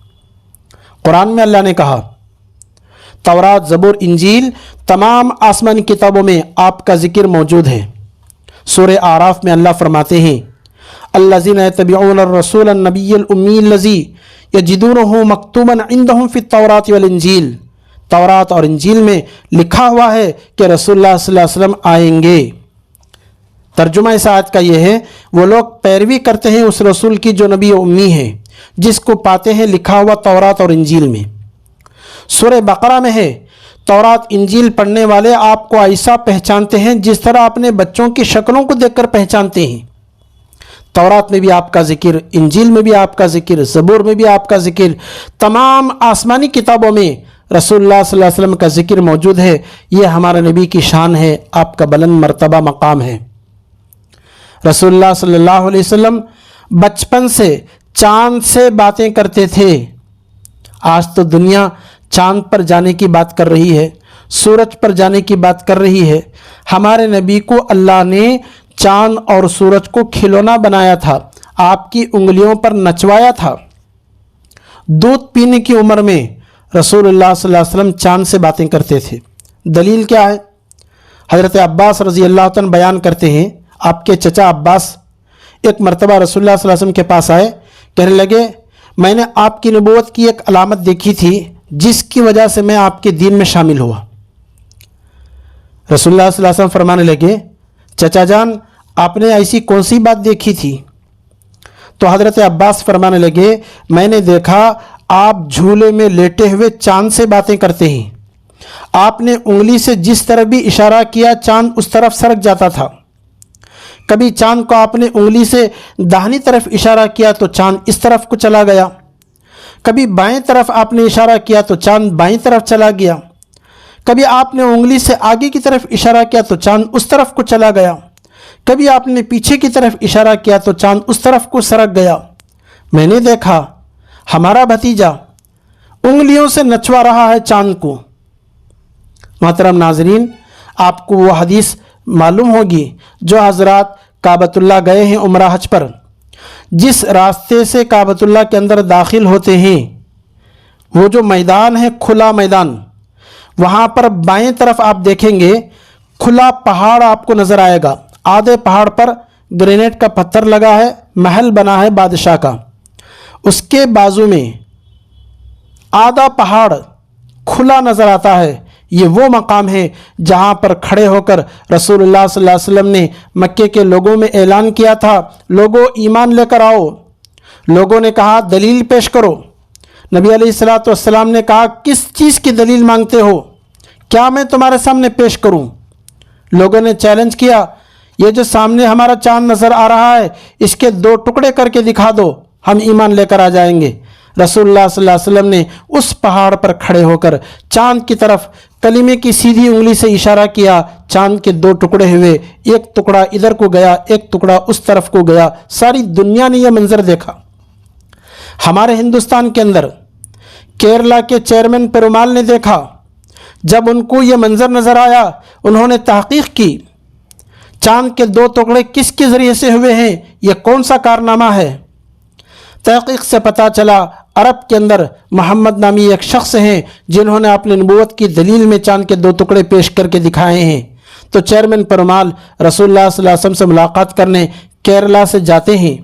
قرآن میں اللہ نے کہا، تورات، زبور، انجیل، تمام آسمانی کتابوں میں آپ کا ذکر موجود ہے۔ سورہ اعراف میں اللہ فرماتے ہیں، الذین یتبعون الرسول النبی الامی الذی یجدونہ مکتوبا عندہم فی التوراۃ والانجیل، تورات اور انجیل میں لکھا ہوا ہے کہ رسول اللہ صلی اللہ علیہ وسلم آئیں گے۔ ترجمہ اس آیت کا یہ ہے، وہ لوگ پیروی کرتے ہیں اس رسول کی جو نبی امی ہے، جس کو پاتے ہیں لکھا ہوا تورات اور انجیل میں۔ سورہ بقرہ میں ہے، تورات انجیل پڑھنے والے آپ کو ایسا پہچانتے ہیں جس طرح اپنے بچوں کی شکلوں کو دیکھ کر پہچانتے ہیں۔ تورات میں بھی آپ کا ذکر، انجیل میں بھی آپ کا ذکر، زبور میں بھی آپ کا ذکر، تمام آسمانی کتابوں میں رسول اللہ صلی اللہ علیہ وسلم کا ذکر موجود ہے۔ یہ ہمارے نبی کی شان ہے، آپ کا بلند مرتبہ مقام ہے۔ رسول اللہ صلی اللہ علیہ وسلم بچپن سے چاند سے باتیں کرتے تھے۔ آج تو دنیا چاند پر جانے کی بات کر رہی ہے، سورج پر جانے کی بات کر رہی ہے۔ ہمارے نبی کو اللہ نے چاند اور سورج کو کھلونا بنایا تھا، آپ کی انگلیوں پر نچوایا تھا۔ دودھ پینے کی عمر میں رسول اللہ صلی اللہ علیہ وسلم چاند سے باتیں کرتے تھے۔ دلیل کیا ہے؟ حضرت عباس رضی اللہ عنہ بیان کرتے ہیں، آپ کے چچا عباس ایک مرتبہ رسول اللہ صلی اللہ علیہ وسلم کے پاس آئے، کہنے لگے میں نے آپ کی نبوت کی ایک علامت دیکھی تھی جس کی وجہ سے میں آپ کے دین میں شامل ہوا۔ رسول اللہ صلی اللہ علیہ وسلم فرمانے لگے، چچا جان آپ نے ایسی کون سی بات دیکھی تھی؟ تو حضرت عباس فرمانے لگے، میں نے دیکھا آپ جھولے میں لیٹے ہوئے چاند سے باتیں کرتے ہیں، آپ نے انگلی سے جس طرف بھی اشارہ کیا چاند اس طرف سرک جاتا تھا۔ کبھی چاند کو آپ نے انگلی سے داہنی طرف اشارہ کیا تو چاند اس طرف کو چلا گیا، کبھی بائیں طرف آپ نے اشارہ کیا تو چاند بائیں طرف چلا گیا، کبھی آپ نے انگلی سے آگے کی طرف اشارہ کیا تو چاند اس طرف کو چلا گیا، کبھی آپ نے پیچھے کی طرف اشارہ کیا تو چاند اس طرف کو سرک گیا۔ میں نے دیکھا ہمارا بھتیجا انگلیوں سے نچوا رہا ہے چاند کو۔ محترم ناظرین، آپ کو وہ حدیث معلوم ہوگی جو حضرات کعبۃ اللہ گئے ہیں عمرہ حج پر، جس راستے سے کعبۃ اللہ کے اندر داخل ہوتے ہیں وہ جو میدان ہے کھلا میدان، وہاں پر بائیں طرف آپ دیکھیں گے کھلا پہاڑ آپ کو نظر آئے گا۔ آدھے پہاڑ پر گرینیٹ کا پتھر لگا ہے، محل بنا ہے بادشاہ کا، اس کے بازو میں آدھا پہاڑ کھلا نظر آتا ہے۔ یہ وہ مقام ہے جہاں پر کھڑے ہو کر رسول اللہ صلی اللہ علیہ وسلم نے مکے کے لوگوں میں اعلان کیا تھا، لوگوں ایمان لے کر آؤ۔ لوگوں نے کہا دلیل پیش کرو۔ نبی علیہ الصلوۃ والسلام نے کہا کس چیز کی دلیل مانگتے ہو؟ کیا میں تمہارے سامنے پیش کروں؟ لوگوں نے چیلنج کیا، یہ جو سامنے ہمارا چاند نظر آ رہا ہے اس کے 2 ٹکڑے کر کے دکھا دو، ہم ایمان لے کر آ جائیں گے۔ رسول اللہ صلی اللہ علیہ وسلم نے اس پہاڑ پر کھڑے ہو کر چاند کی طرف کلمے کی سیدھی انگلی سے اشارہ کیا، چاند کے 2 ٹکڑے ہوئے، ایک ٹکڑا ادھر کو گیا، ایک ٹکڑا اس طرف کو گیا۔ ساری دنیا نے یہ منظر دیکھا۔ ہمارے ہندوستان کے اندر کیرلا کے چیئرمین پیرومال نے دیکھا، جب ان کو یہ منظر نظر آیا انہوں نے تحقیق کی، چاند کے 2 ٹکڑے کس کے ذریعے سے ہوئے ہیں، یہ کون سا کارنامہ ہے؟ تحقیق سے پتہ چلا عرب کے اندر محمد نامی ایک شخص ہیں جنہوں نے اپنی نبوت کی دلیل میں چاند کے 2 ٹکڑے پیش کر کے دکھائے ہیں۔ تو چیئرمین پیرومال رسول اللہ صلی اللہ علیہ وسلم سے ملاقات کرنے کیرلا سے جاتے ہیں،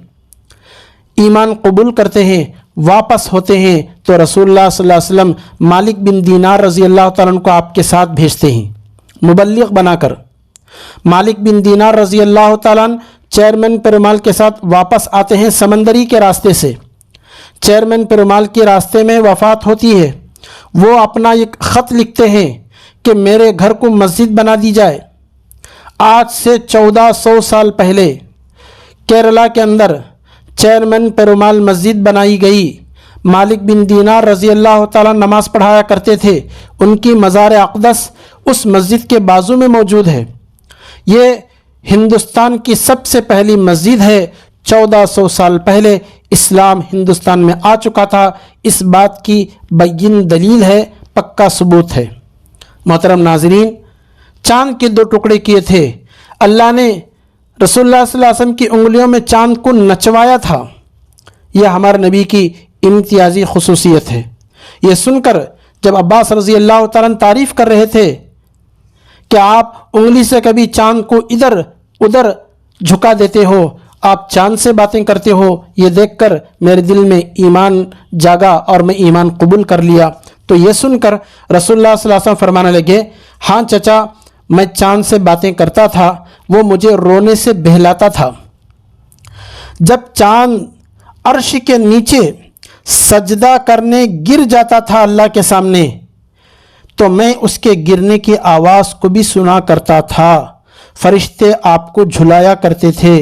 ایمان قبول کرتے ہیں، واپس ہوتے ہیں تو رسول اللہ صلی اللہ علیہ وسلم مالک بن دینار رضی اللہ تعالیٰ عنہ کو آپ کے ساتھ بھیجتے ہیں مبلغ بنا کر۔ مالک بن دینار رضی اللہ تعالیٰ عنہ چیئرمین پیرومال کے ساتھ واپس آتے ہیں سمندری کے راستے سے. چیئرمین پیرومال کے راستے میں وفات ہوتی ہے. وہ اپنا ایک خط لکھتے ہیں کہ میرے گھر کو مسجد بنا دی جائے. آج سے 1400 سال پہلے کیرلا کے اندر چیئرمین پیرومال مسجد بنائی گئی. مالک بن دینار رضی اللہ تعالیٰ نماز پڑھایا کرتے تھے. ان کی مزار اقدس اس مسجد کے بازو میں موجود ہے. یہ ہندوستان کی سب سے پہلی مسجد ہے. 1400 سال پہلے اسلام ہندوستان میں آ چکا تھا. اس بات کی بین دلیل ہے, پکا ثبوت ہے. محترم ناظرین, چاند کے 2 ٹکڑے کیے تھے. اللہ نے رسول اللہ صلی اللہ علیہ وسلم کی انگلیوں میں چاند کو نچوایا تھا. یہ ہمارے نبی کی امتیازی خصوصیت ہے. یہ سن کر جب عباس رضی اللہ تعالیٰ عنہ تعریف کر رہے تھے کہ آپ انگلی سے کبھی چاند کو ادھر ادھر جھکا دیتے ہو, آپ چاند سے باتیں کرتے ہو, یہ دیکھ کر میرے دل میں ایمان جاگا اور میں ایمان قبول کر لیا. تو یہ سن کر رسول اللہ صلی اللہ علیہ وسلم فرمانے لگے, ہاں چچا, میں چاند سے باتیں کرتا تھا, وہ مجھے رونے سے بہلاتا تھا. جب چاند عرش کے نیچے سجدہ کرنے گر جاتا تھا اللہ کے سامنے, تو میں اس کے گرنے کی آواز کو بھی سنا کرتا تھا. فرشتے آپ کو جھلایا کرتے تھے.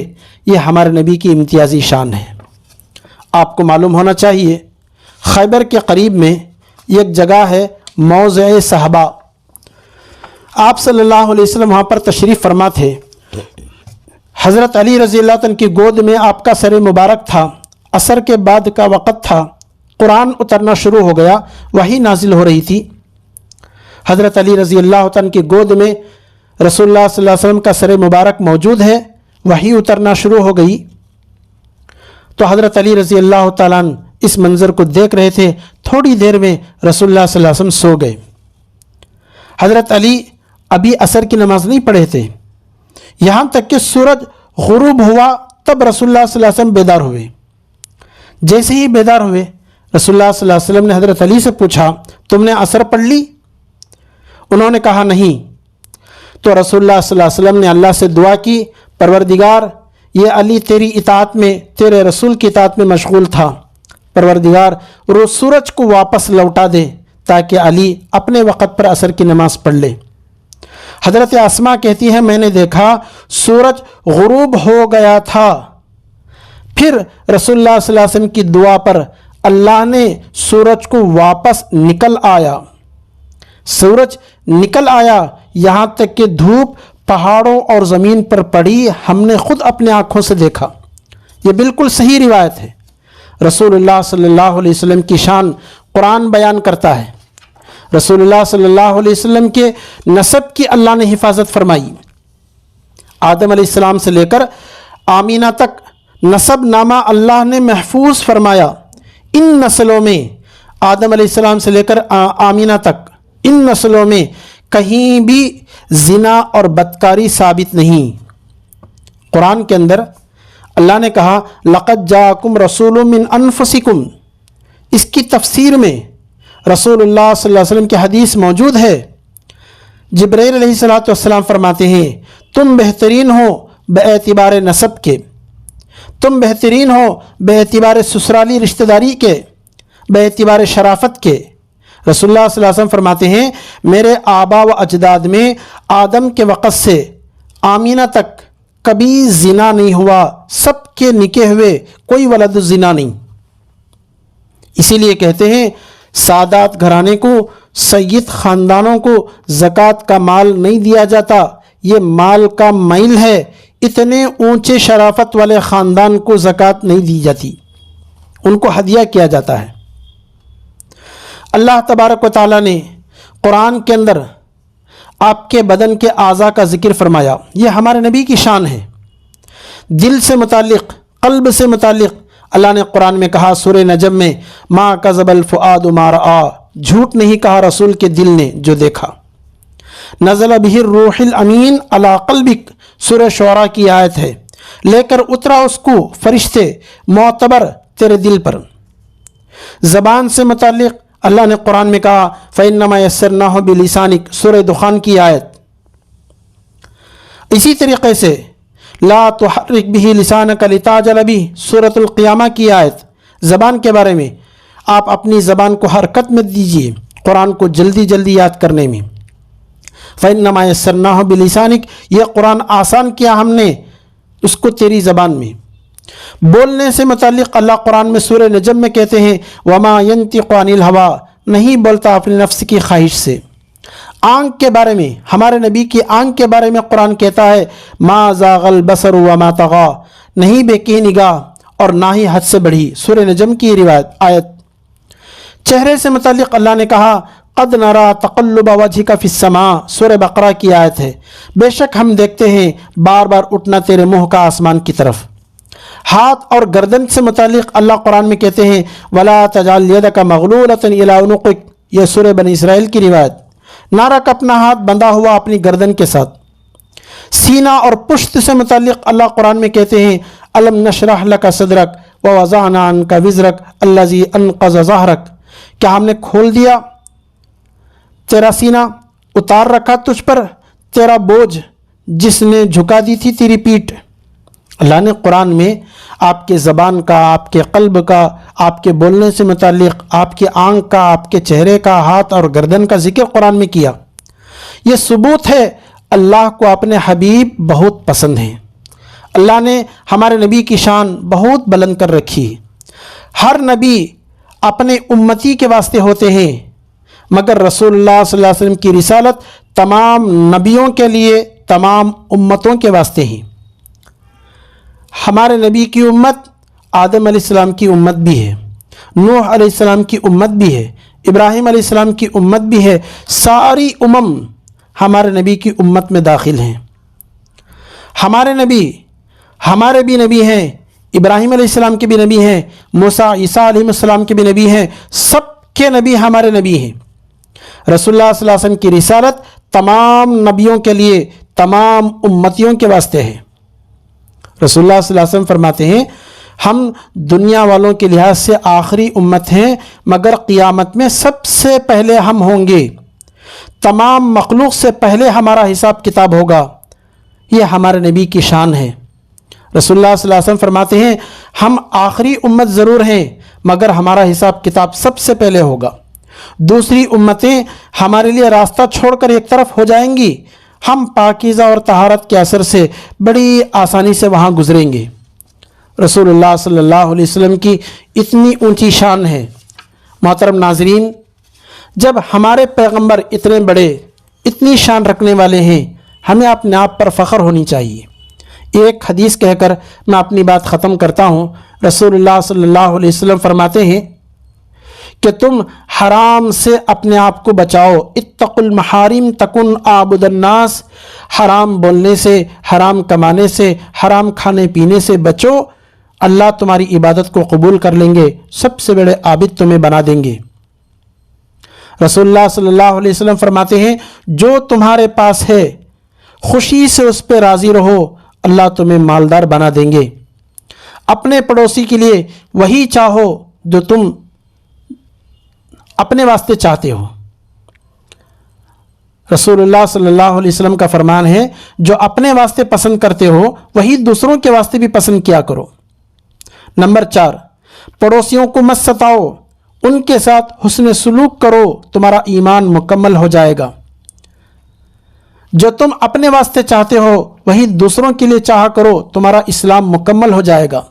یہ ہمارے نبی کی امتیازی شان ہے. آپ کو معلوم ہونا چاہیے, خیبر کے قریب میں ایک جگہ ہے موضع صحابہ. آپ صلی اللہ علیہ وسلم وہاں پر تشریف فرما تھے. حضرت علی رضی اللہ عنہ کی گود میں آپ کا سر مبارک تھا. عصر کے بعد کا وقت تھا. قرآن اترنا شروع ہو گیا, وحی نازل ہو رہی تھی. حضرت علی رضی اللہ عنہ کی گود میں رسول اللہ صلی اللہ علیہ وسلم کا سر مبارک موجود ہے. وحی اترنا شروع ہو گئی. تو حضرت علی رضی اللہ تعالیٰ عنہ اس منظر کو دیکھ رہے تھے. تھوڑی دیر میں رسول اللہ صلی اللہ علیہ وسلم سو گئے. حضرت علی ابھی عصر کی نماز نہیں پڑھے تھے. یہاں تک کہ سورج غروب ہوا تب رسول اللہ صلی اللہ علیہ وسلم بیدار ہوئے. جیسے ہی بیدار ہوئے, رسول اللہ صلی اللہ علیہ وسلم نے حضرت علی سے پوچھا, تم نے عصر پڑھ لی؟ انہوں نے کہا نہیں. تو رسول اللہ صلی اللہ علیہ وسلم نے اللہ سے دعا کی, پروردگار, یہ علی تیری اطاعت میں, تیرے رسول کی اطاعت میں مشغول تھا. پروردگار, روز سورج کو واپس لوٹا دے تاکہ علی اپنے وقت پر عصر کی نماز پڑھ لے. حضرت اسماء کہتی ہے, میں نے دیکھا سورج غروب ہو گیا تھا. پھر رسول اللہ صلی اللہ علیہ وسلم کی دعا پر اللہ نے سورج کو واپس نکل آیا. سورج نکل آیا, یہاں تک کہ دھوپ پہاڑوں اور زمین پر پڑی. ہم نے خود اپنے آنکھوں سے دیکھا. یہ بالکل صحیح روایت ہے. رسول اللہ صلی اللہ علیہ وسلم کی شان قرآن بیان کرتا ہے. رسول اللہ صلی اللہ علیہ وسلم کے نسب کی اللہ نے حفاظت فرمائی. آدم علیہ السلام سے لے کر آمینہ تک نسب نامہ اللہ نے محفوظ فرمایا. ان نسلوں میں, آدم علیہ السلام سے لے کر آمینہ تک, ان نسلوں میں کہیں بھی زنا اور بدکاری ثابت نہیں. قرآن کے اندر اللہ نے کہا لقد جاءکم رسول من انفسکم. اس کی تفسیر میں رسول اللہ صلی اللہ علیہ وسلم کی حدیث موجود ہے. جبرائیل علیہ السلام فرماتے ہیں, تم بہترین ہو بے اعتبار نسب کے, تم بہترین ہو بے اعتبار سسرالی رشتہ داری کے, بے اعتبار شرافت کے. رسول اللہ صلی اللہ علیہ وسلم فرماتے ہیں, میرے آبا و اجداد میں آدم کے وقت سے آمینہ تک کبھی زنا نہیں ہوا. سب کے نکے ہوئے, کوئی ولد الزنا نہیں. اسی لیے کہتے ہیں سادات گھرانے کو, سید خاندانوں کو زکوٰۃ کا مال نہیں دیا جاتا. یہ مال کا میل ہے. اتنے اونچے شرافت والے خاندان کو زکوٰۃ نہیں دی جاتی, ان کو ہدیہ کیا جاتا ہے. اللہ تبارک و تعالیٰ نے قرآن کے اندر آپ کے بدن کے اعضاء کا ذکر فرمایا. یہ ہمارے نبی کی شان ہے. دل سے متعلق, قلب سے متعلق اللہ نے قرآن میں کہا سورہ نجم میں, ما کذب الفؤاد ما رآ, جھوٹ نہیں کہا رسول کے دل نے جو دیکھا. نزل بہ الروح الامین علی قلبک, سورہ شعراء کی آیت ہے. لے کر اترا اس کو فرشتے معتبر تیرے دل پر. زبان سے متعلق اللہ نے قرآن میں کہا فإنما یسرناہ بلسانک, سورہ دخان کی آیت. اسی طریقے سے لا تحرک بہ لسانک لتعجل بہ، سورۃ القیامہ کی آیت زبان کے بارے میں، آپ اپنی زبان کو حرکت میں دیجیے قرآن کو جلدی جلدی یاد کرنے میں۔ فإنما یسرناہ بلسانک، یہ قرآن آسان کیا ہم نے اس کو تیری زبان میں۔ بولنے سے متعلق اللہ قرآن میں سورہ نجم میں کہتے ہیں وما ینطق عن الہویٰ، نہیں بولتا اپنے نفس کی خواہش سے۔ آنکھ کے بارے میں، ہمارے نبی کی آنکھ کے بارے میں قرآن کہتا ہے ما زاغ البصر وما طغیٰ، نہیں بہکی نگاہ اور نہ ہی حد سے بڑھی، سورہ نجم کی روایت آیت۔ چہرے سے متعلق اللہ نے کہا قد نرى تقلب وجهك في السماء، سورہ بقرہ کی آیت ہے، بے شک ہم دیکھتے ہیں بار بار اٹھنا تیرے منہ کا آسمان کی طرف۔ ہاتھ اور گردن سے متعلق اللہ قرآن میں کہتے ہیں ولا تجعل يدك مغلولة الى عنقك، یہ سورہ بنی اسرائیل کی روایت۔ نہ رکھ اپنا ہاتھ بندھا ہوا اپنی گردن کے ساتھ۔ سینہ اور پشت سے متعلق اللہ قرآن میں کہتے ہیں الم نشرح لك صدرك ووضعنا عنك وزرك الذي انقض ظهرك، کیا ہم نے کھول دیا تیرا سینہ، اتار رکھا تجھ پر تیرا بوجھ جس نے جھکا دی تھی تیری پیٹھ۔ اللہ نے قرآن میں آپ کے زبان کا، آپ کے قلب کا، آپ کے بولنے سے متعلق، آپ کی آنکھ کا، آپ کے چہرے کا، ہاتھ اور گردن کا ذکر قرآن میں کیا۔ یہ ثبوت ہے اللہ کو اپنے حبیب بہت پسند ہیں۔ اللہ نے ہمارے نبی کی شان بہت بلند کر رکھی۔ ہر نبی اپنے امتی کے واسطے ہوتے ہیں، مگر رسول اللہ صلی اللہ علیہ وسلم کی رسالت تمام نبیوں کے لیے، تمام امتوں کے واسطے ہیں۔ ہمارے نبی کی امت آدم علیہ السلام کی امت بھی ہے، نوح علیہ السلام کی امت بھی ہے، ابراہیم علیہ السلام کی امت بھی ہے، ساری امم ہمارے نبی کی امت میں داخل ہیں۔ ہمارے نبی ہمارے بھی نبی ہیں، ابراہیم علیہ السلام کے بھی نبی ہیں، موسیٰ عیسیٰ علیہ السلام کے بھی نبی ہیں، سب کے نبی ہمارے نبی ہیں۔ رسول اللہ صلی اللہ علیہ وسلم کی رسالت تمام نبیوں کے لیے، تمام امتیوں کے واسطے ہے۔ رسول اللہ صلی اللہ علیہ وسلم فرماتے ہیں ہم دنیا والوں کے لحاظ سے آخری امت ہیں، مگر قیامت میں سب سے پہلے ہم ہوں گے، تمام مخلوق سے پہلے ہمارا حساب کتاب ہوگا۔ یہ ہمارے نبی کی شان ہے۔ رسول اللہ صلی اللہ علیہ وسلم فرماتے ہیں ہم آخری امت ضرور ہیں، مگر ہمارا حساب کتاب سب سے پہلے ہوگا۔ دوسری امتیں ہمارے لیے راستہ چھوڑ کر ایک طرف ہو جائیں گی، ہم پاکیزہ اور طہارت کے اثر سے بڑی آسانی سے وہاں گزریں گے۔ رسول اللہ صلی اللہ علیہ وسلم کی اتنی اونچی شان ہے۔ محترم ناظرین، جب ہمارے پیغمبر اتنے بڑے، اتنی شان رکھنے والے ہیں، ہمیں اپنے آپ پر فخر ہونی چاہیے۔ ایک حدیث کہہ کر میں اپنی بات ختم کرتا ہوں۔ رسول اللہ صلی اللہ علیہ وسلم فرماتے ہیں کہ تم حرام سے اپنے آپ کو بچاؤ، اتقوا المحارم تکن عابد الناس، حرام بولنے سے، حرام کمانے سے، حرام کھانے پینے سے بچو، اللہ تمہاری عبادت کو قبول کر لیں گے، سب سے بڑے عابد تمہیں بنا دیں گے۔ رسول اللہ صلی اللہ علیہ وسلم فرماتے ہیں جو تمہارے پاس ہے خوشی سے اس پہ راضی رہو، اللہ تمہیں مالدار بنا دیں گے۔ اپنے پڑوسی کے لیے وہی چاہو جو تم اپنے واسطے چاہتے ہو۔ رسول اللہ صلی اللہ علیہ وسلم کا فرمان ہے جو اپنے واسطے پسند کرتے ہو وہی دوسروں کے واسطے بھی پسند کیا کرو۔ نمبر 4، پڑوسیوں کو مت ستاؤ، ان کے ساتھ حسن سلوک کرو، تمہارا ایمان مکمل ہو جائے گا۔ جو تم اپنے واسطے چاہتے ہو وہی دوسروں کے لیے چاہا کرو، تمہارا اسلام مکمل ہو جائے گا۔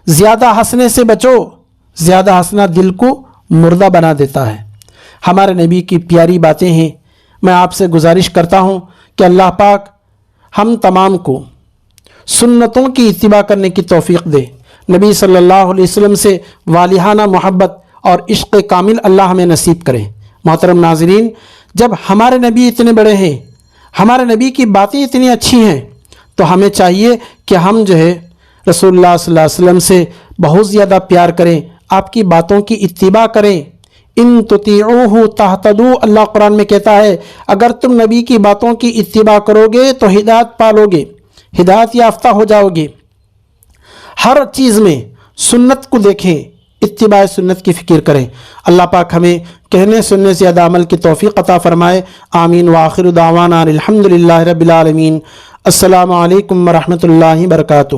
زیادہ ہنسنے سے بچو، زیادہ ہنسنا دل کو مردہ بنا دیتا ہے۔ ہمارے نبی کی پیاری باتیں ہیں۔ میں آپ سے گزارش کرتا ہوں کہ اللہ پاک ہم تمام کو سنتوں کی اتباع کرنے کی توفیق دے۔ نبی صلی اللہ علیہ وسلم سے والہانہ محبت اور عشق کامل اللہ ہمیں نصیب کرے۔ محترم ناظرین، جب ہمارے نبی اتنے بڑے ہیں، ہمارے نبی کی باتیں اتنی اچھی ہیں، تو ہمیں چاہیے کہ ہم رسول اللہ صلی اللہ علیہ وسلم سے بہت زیادہ پیار کریں، آپ کی باتوں کی اتباع کریں۔ ان تطیعوہ تہتدوا، اللہ قرآن میں کہتا ہے اگر تم نبی کی باتوں کی اتباع کرو گے تو ہدایت پالو گے، ہدایت یافتہ ہو جاؤ گے۔ ہر چیز میں سنت کو دیکھیں، اتباع سنت کی فکر کریں۔ اللہ پاک ہمیں کہنے سننے سے زیادہ عمل کی توفیق عطا فرمائے۔ آمین۔ وآخر دعوانا الحمدللہ رب العالمین۔ السلام علیکم ورحمۃ اللہ وبرکاتہ۔